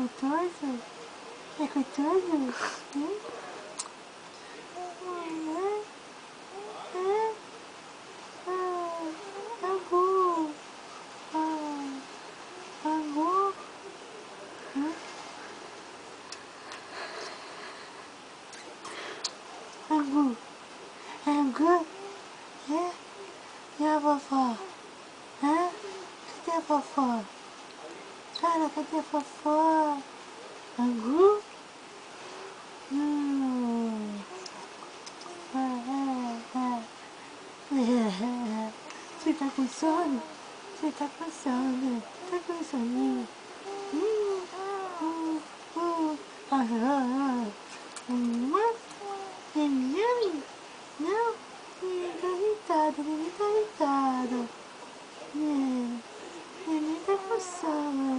gostoso? É gostoso? Angu. Angu. Angu. Angu. E a vovó? Cadê a vovó? Cara, cadê a vovó? Angu? Você tá com sono? Você tá com sono? Tá com soninho? Não? Ele tá irritado, ele tá irritado. Ele tá com sono.